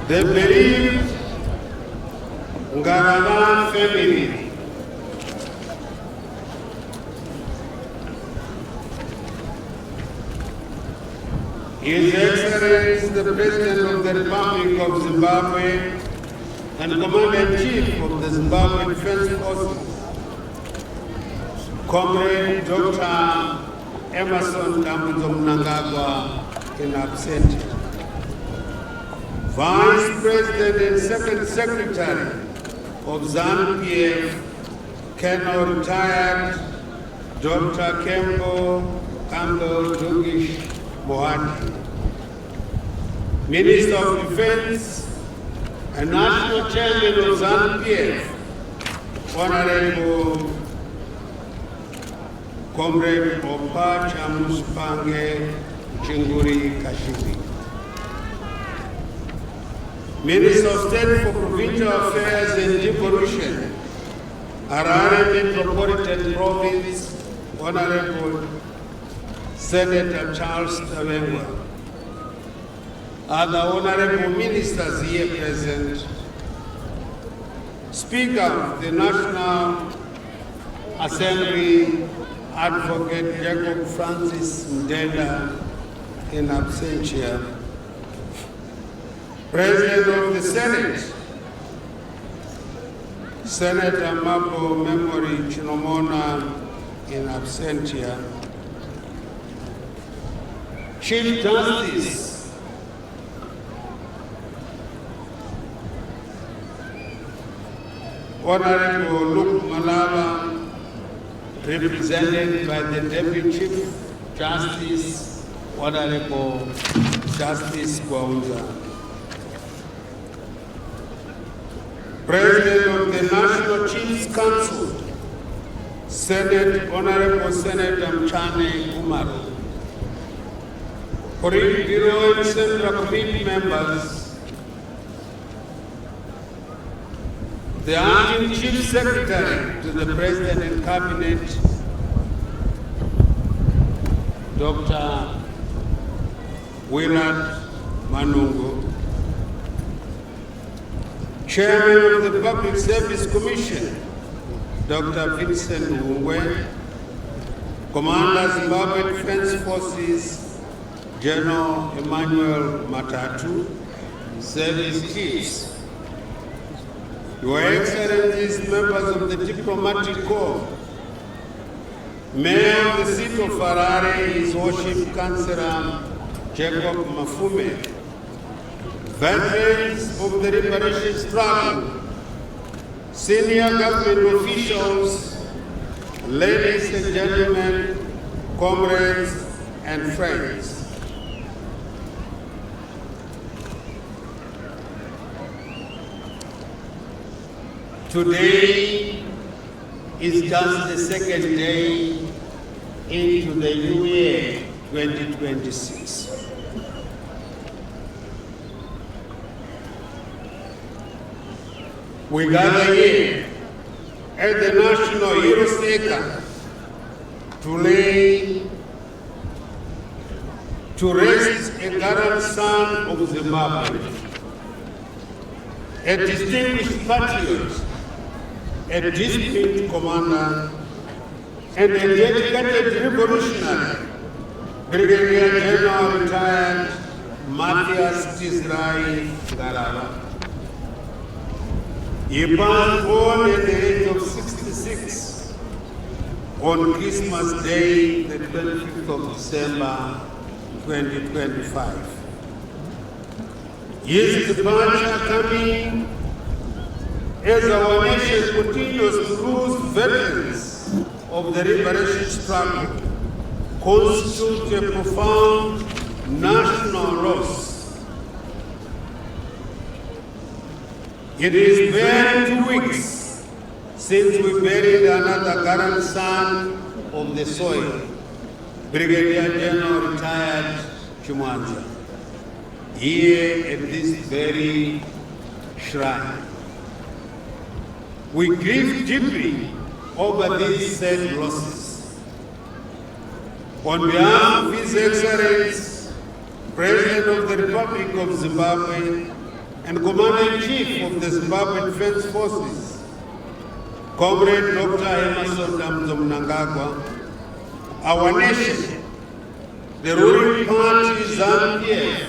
The bereaved Ngarava family, His Excellency the President of the Republic of Zimbabwe and Commander-in-Chief of the Zimbabwe Defense Forces, Comrade Dr. Emerson Mnangagwa in absentia. Vice President and Second Secretary of ZANU-PF, Colonel Retired Dr. Campbell Jogish Mohadi, Minister of Defense and National Chairman of ZANU-PF, Honorable Comrade Opacha Muspange Chinguri Kashibi, Minister of State for Provincial Affairs and Devolution, Harare Metropolitan Province, Honorable Senator Charles Tawenga, other honorable ministers here present, Speaker of the National Assembly, Advocate Jacob Francis Mdenda in absentia, President of the Senate, Senator Mapo Memory Chinomona in absentia, Chief Justice Honorable Luke Malava, represented by the Deputy Chief Justice, Honorable Justice Gwaunza. President of the National Chiefs Council, Senate, Honorable Senator Mchane Umaru. Bureau and Central Committee members, the Acting Chief Secretary to the President and Cabinet, Dr. Willard Manungo, Chairman of the Public Service Commission, Dr. Vincent Wungwe, Commander Zimbabwe Defense Forces, General Emmanuel Matatu, Service Chiefs, Your Excellencies, members of the Diplomatic Corps, Mayor of the City of Harare, His Worship Councillor Jacob Mafume, veterans of the liberation struggle, senior government officials, ladies and gentlemen, comrades and friends. Today is just the second day into the new year 2026. We gather here at the National Hero Acre to rest a gallant son of Zimbabwe, a distinguished patriot, a disciplined commander, and a dedicated revolutionary, Brigadier-General retired Mathias Tizirai Ngarava. He was born at the age of 66 on Christmas Day, the 25th of December, 2025. His departure coming as our nation continues to lose veterans of the liberation struggle constitutes a profound national loss. It is barely 2 weeks since we buried another gallant son of the soil, Brigadier-General retired Chiwenga, here at this very shrine. We grieve deeply over these sad losses. On behalf of His Excellency, President of the Republic of Zimbabwe and Commander-in-Chief of the Zimbabwe Defense Forces, Comrade Dr. Mnangagwa, our nation, the ruling party ZANU-PF,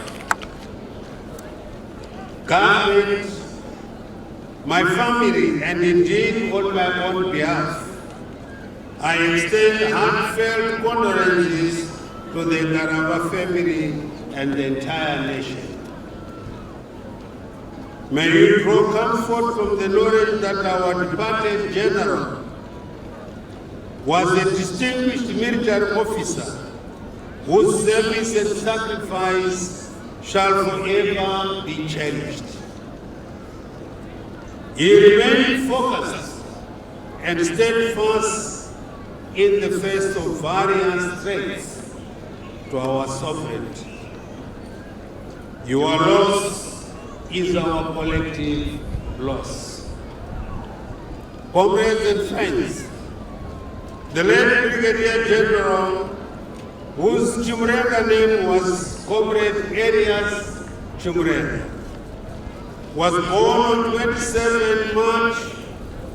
government, my family, and indeed on my own behalf, I extend heartfelt condolences to the Ngarava family and the entire nation. May you draw comfort from the knowledge that our departed general was a distinguished military officer whose service and sacrifice shall forever be cherished. He remained focused and steadfast in the face of various threats to our sovereignty. Your loss is our collective loss. Comrades and friends, the late Brigadier-General, whose Chiwenga name was Comrade Arias Chiwenga, was born on 27 March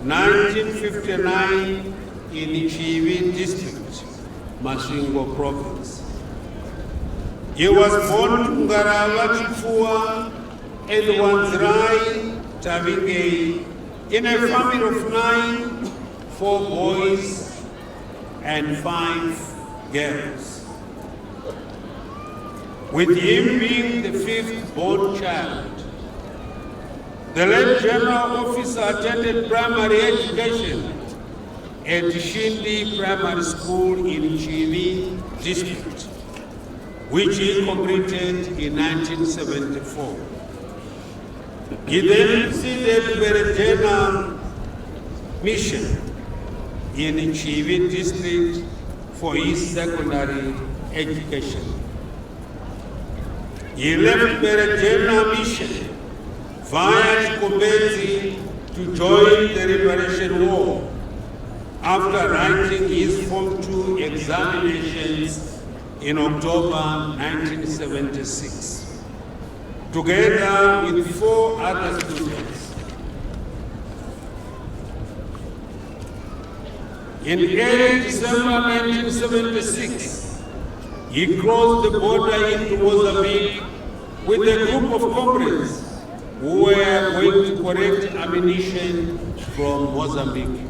1959 in Chiwi District, Masvingo Province. He was born to Ngarava Chifua and Wanzirai Tavingei in a family of 9, 4 boys and 5 girls, with him being the 5th born child. The late general officer attended primary education at Shindi Primary School in Chiwi District, which he completed in 1974. He then proceeded Brig-Gen mission in Chiwi District for his secondary education. He left Brig-Gen mission via Chikombezi to join the Liberation War after writing his Form 2 examinations in October 1976, together with 4 other students. In early December 1976, he crossed the border into Mozambique with a group of comrades who were going to collect ammunition from Mozambique.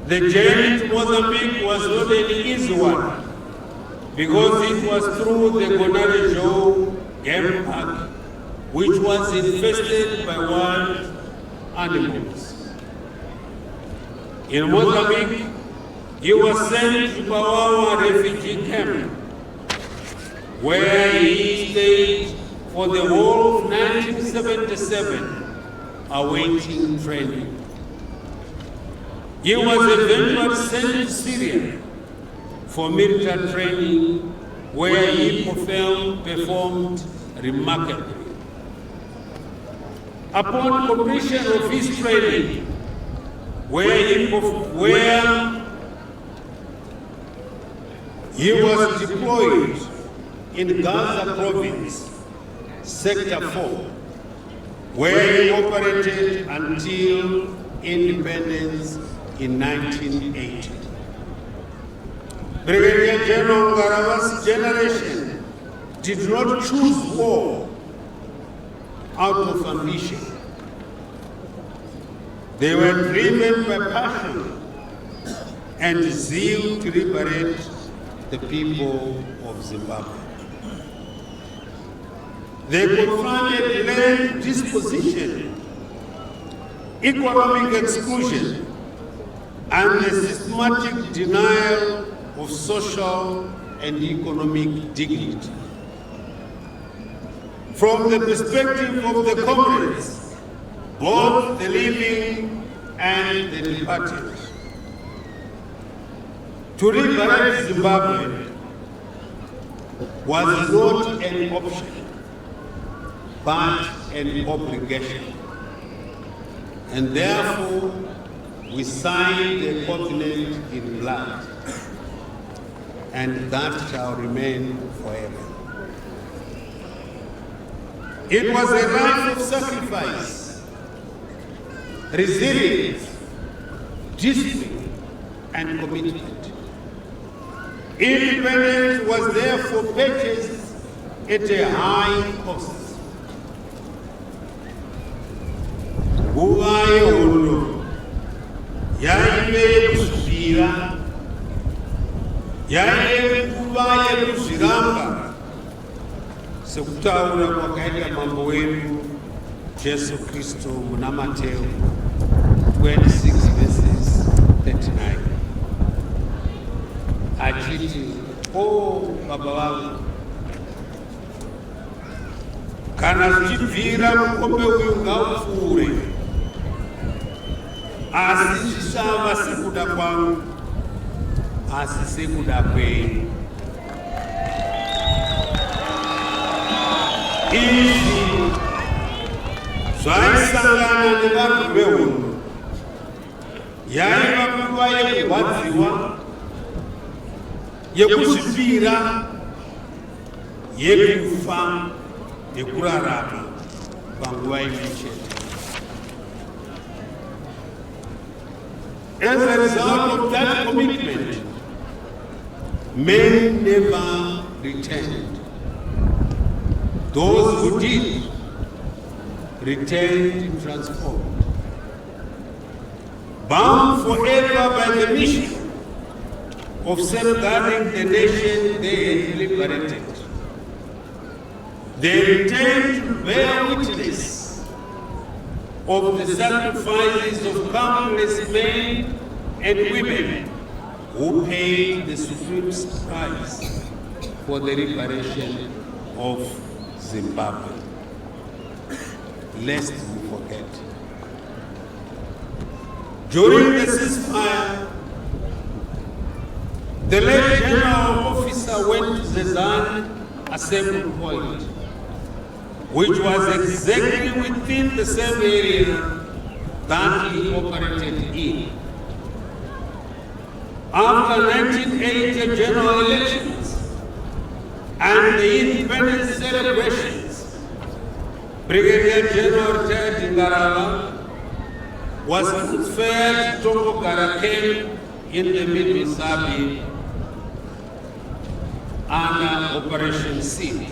The journey to Mozambique was not an easy one, because it was through the Gonarejo game park, which was infested by wild animals. In Mozambique, he was sent to Bawawa refugee camp, where he stayed for the whole of 1977, awaiting training. He was eventually sent to Syria for military training, where he performed remarkably. Upon completion of his training, where he was deployed in Gaza province, Sector 4, where he operated until independence in 1980. Brigadier-General Ngarava's generation did not choose war out of ambition. They were driven by passion and zeal to liberate the people of Zimbabwe. They confronted land disposition, economic exclusion, and the systematic denial of social and economic dignity. From the perspective of the comrades, both the living and the departed, to liberate Zimbabwe was not an option, but an obligation. And therefore, we signed the covenant in blood, and that shall remain forever. It was a life of sacrifice, resilience, discipline, and commitment. Independence was therefore purchased at a high cost. Nguva yehondo yaive kuzvipira, yaive nguva yekuzviramba, sekutaura kwakaita mambo wedu Jesu Kristu muna Mateo 26 verses 39. Achiti, "Oh baba vangu, kana zvichibvira mukombe uyu ngaupfuure, asi zvisava sekuda kwangu, asi sekuda kwenyu." Izvi zvaisangana nevanhu vehondo. Yaiva nguva yekurwadziwa, yekuzvipira, yekufa, yekurarama panguva imwe chete. As a result of that commitment, many never returned. Those who did returned transformed, bound forever by the mission of safeguarding the nation they had liberated. They returned to bear witness of the sacrifices of countless men and women who paid the supreme price for the liberation of Zimbabwe. Lest we forget. During the ceasefire, the late general officer went to the Zan assembly point, which was exactly within the same area that he operated in. After 1980 general elections and the independence celebrations, Brigadier-General Dr Ngarava was transferred to Tongogara camp in the Mid-Mississippi under Operation Seed,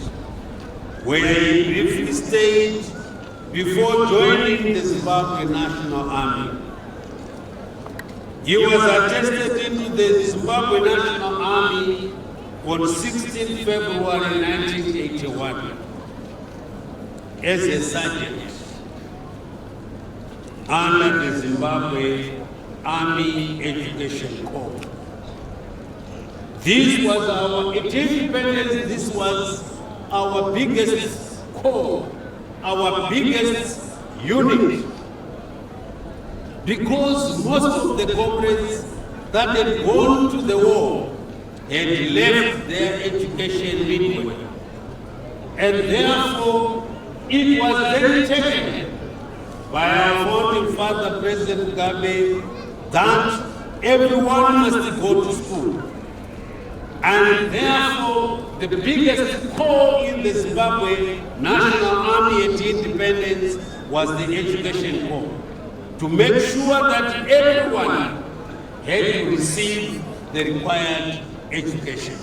where he briefly stayed before joining the Zimbabwe National Army. He was attested into the Zimbabwe National Army on 16 February 1981 as a sergeant under the Zimbabwe Army Education Corps. This was our independence, this was our biggest corps, our biggest unit, because most of the comrades that had gone to the war had left their education midway. And therefore, it was then taken by our founding father, President Mugabe, that everyone must go to school. And therefore, the biggest corps in the Zimbabwe National Army at independence was the Education Corps, to make sure that everyone had to receive the required education.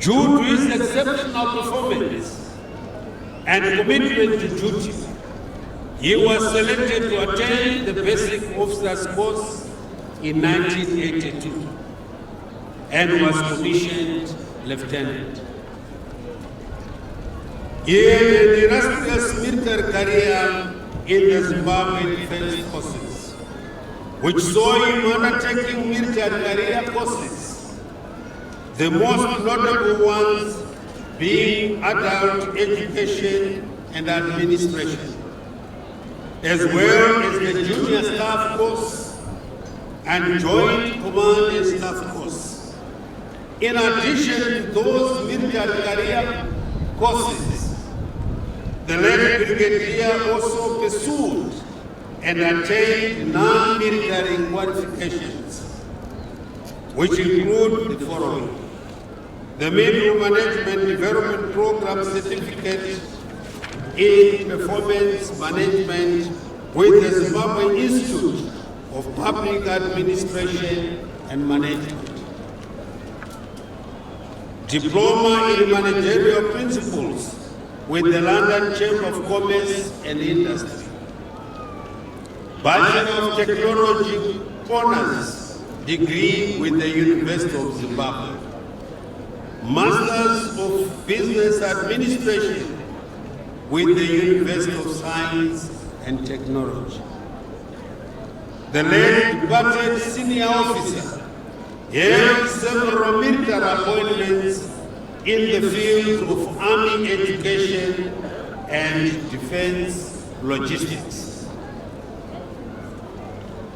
Due to his exceptional performance and commitment to duty, he was selected to attend the Basic Officers Course in 1982 and was commissioned lieutenant. He had an illustrious military career in the Zimbabwe Defense Forces, which saw him undertaking military career courses, the most notable ones being adult education and administration, as well as the junior staff course and joint command and staff course. In addition to those military career courses, the late brigadier also pursued and attained non-military qualifications, which include the following: the Middle Management Development Program Certificate in Performance Management with the Zimbabwe Institute of Public Administration and Management. Diploma in Managerial Principles with the London Chamber of Commerce and Industry. Bachelor of Technology Honours degree with the University of Zimbabwe. Masters of Business Administration with the University of Science and Technology. The late departed senior officer held several military appointments in the field of army education and defense logistics.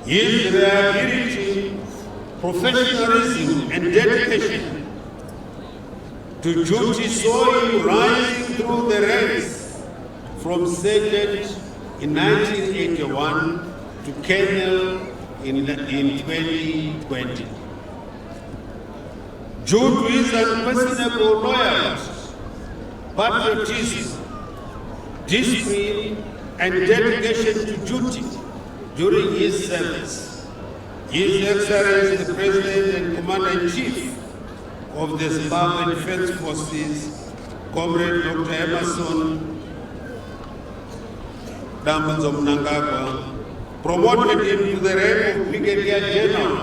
His reliability, professionalism, and dedication to duty saw him rising through the ranks from sergeant in 1981 to colonel in 2020. Due to his unquestionable loyalty, patriotism, discipline, and dedication to duty during his service, His Excellency the President and Commander-in-Chief of the Zimbabwe Defense Forces, Comrade Dr. Emerson Mnangagwa, promoted him to the rank of Brigadier-General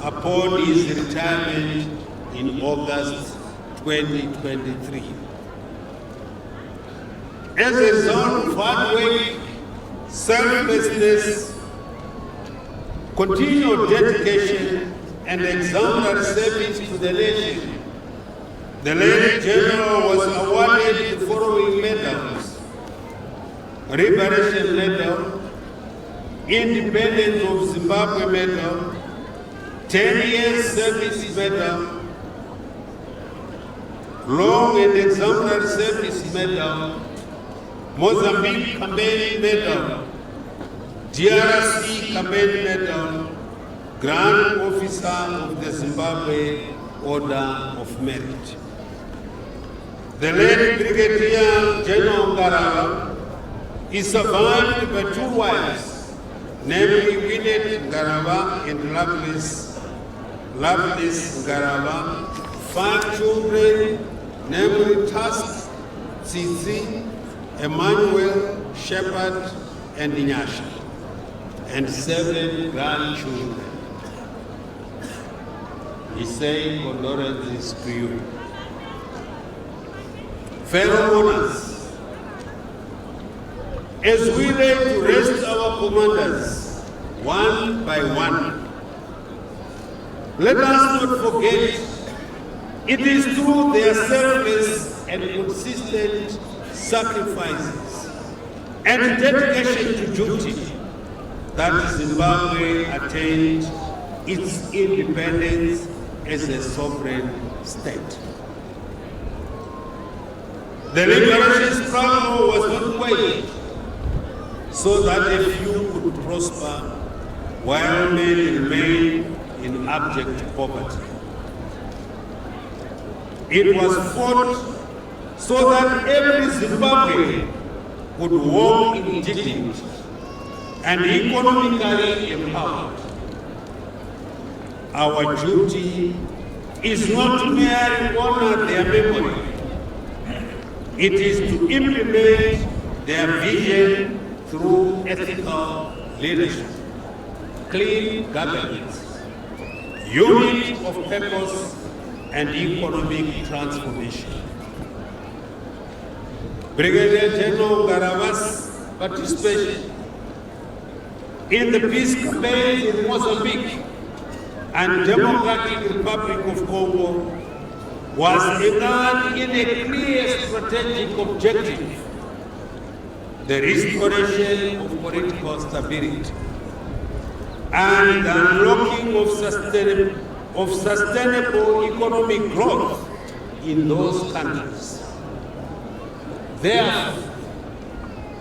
upon his retirement in August 2023. As a result of hard work, selflessness, continued dedication, and exemplary service to the nation, the late General was awarded the following medals: Liberation Medal, Independence of Zimbabwe Medal, 10 years Service Medal, Long and Exemplary Service Medal, Mozambique Campaign Medal, DRC Campaign Medal, Grand Officer of the Zimbabwe Order of Merit. The late Brigadier-General Ngarava is survived by 2 wives, namely Winnet Ngarava and Loveless Ngarava, 5 children, namely Tusk, Tsitsi, Emmanuel, Shepherd, and Nyasha, and 7 grandchildren. He says condolences to you. Fellow owners, as we lay to rest our commanders one by one, let us not forget it is through their selfless and consistent sacrifices and dedication to duty that Zimbabwe attained its independence as a sovereign state. The liberation struggle was not waged so that a few could prosper while many remain in abject poverty. It was fought so that every Zimbabwean would walk in dignity and economically empowered. Our duty is not to merely honor their memory. It is to implement their vision through ethical leadership, clean governance, unity of purpose, and economic transformation. Brigadier-General Ngarava's participation in the peace campaigns in Mozambique and Democratic Republic of Congo was anchored in a clear strategic objective: the restoration of political stability and the unlocking of sustainable economic growth in those countries. Therefore,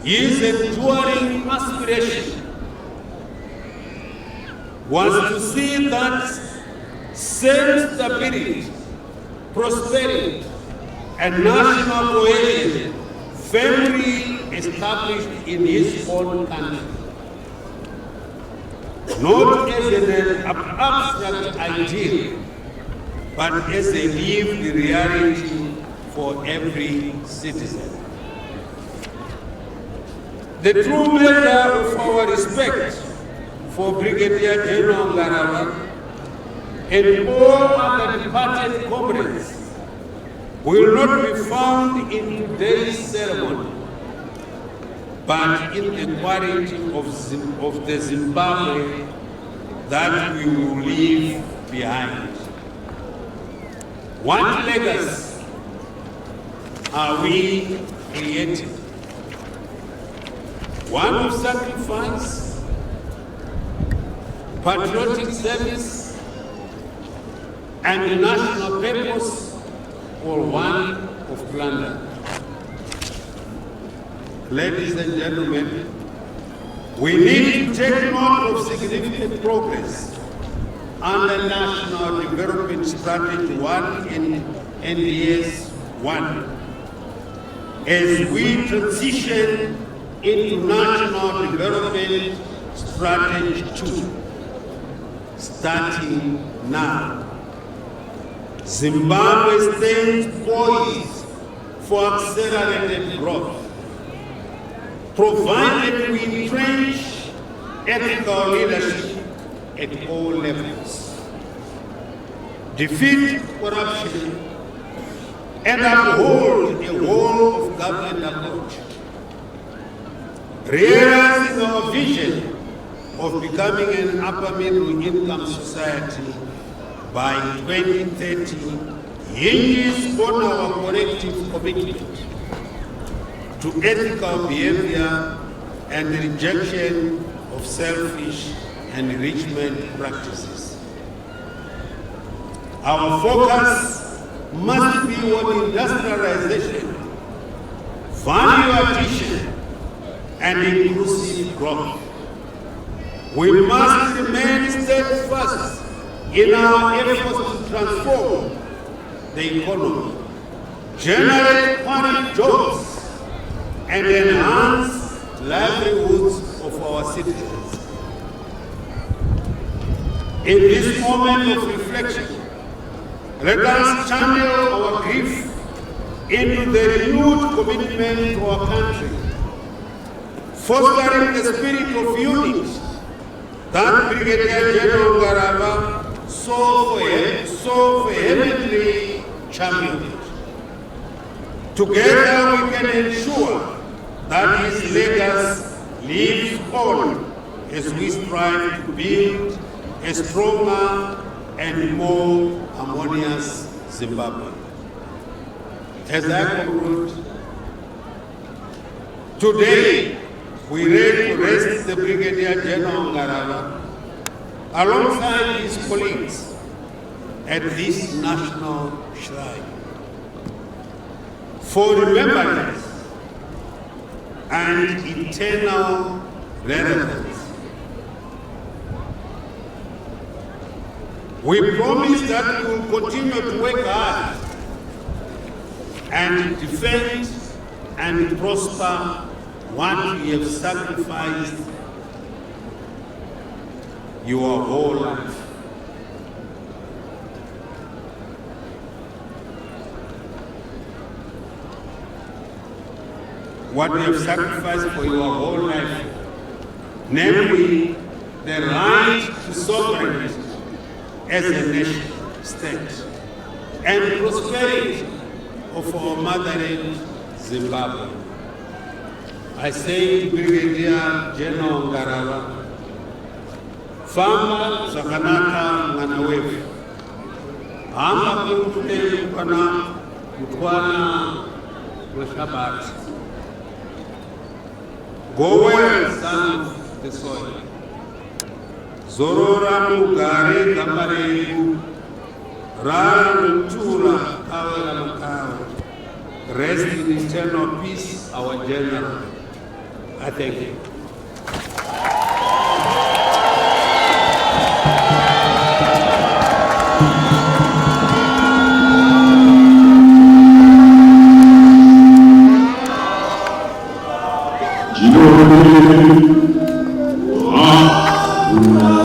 his enduring aspiration was to see that same stability prosperity, and national cohesion firmly established in his own country, not as an abstract ideal, but as a lived reality for every citizen. The true measure of our respect for Brigadier-General Ngarava and all other departed comrades will not be found in today's ceremony, but in the quality of the Zimbabwe that we will leave behind. What legacy are we creating? One of sacrifice, patriotic service, and national purpose, or one of plunder? Ladies and gentlemen, we need to take note of significant progress under National Development Strategy 1 and NDS 1 as we transition into National Development Strategy 2, starting now. Zimbabwe stands poised for accelerated growth, provided we entrench ethical leadership at all levels, defeat corruption, and uphold a whole of government approach, realizing our vision of becoming an upper middle income society by 2030 hinges on our collective commitment to ethical behavior and the rejection of selfish and enrichment practices. Our focus must be on industrialization, value addition, and inclusive growth. We must remain steadfast in our efforts to transform the economy, generate quality jobs, and enhance livelihoods of our citizens. In this moment of reflection, let us channel our grief into the renewed commitment to our country, fostering the spirit of unity that Brigadier-General Ngarava so vehemently championed. Together we can ensure that his legacy lives on as we strive to build a stronger and more harmonious Zimbabwe. As I conclude, today we lay to rest the Brigadier-General Ngarava alongside his colleagues at this national shrine for remembrance and eternal relevance. We promise that we will continue to work hard and defend and prosper what you have sacrificed your whole life. What you have sacrificed for your whole life, namely the right to sovereignty as a nation state and prosperity of our motherland, Zimbabwe. I say to Brigadier-General Ngarava, famba zvakanaka mwana wedu, hamba kwekuteyu kana kutwana kweshabati. Go well, son of the soil. Zorora mugare gamba renyu, rara nokutura kave ramakawe. Rest in eternal peace, our General. I thank you.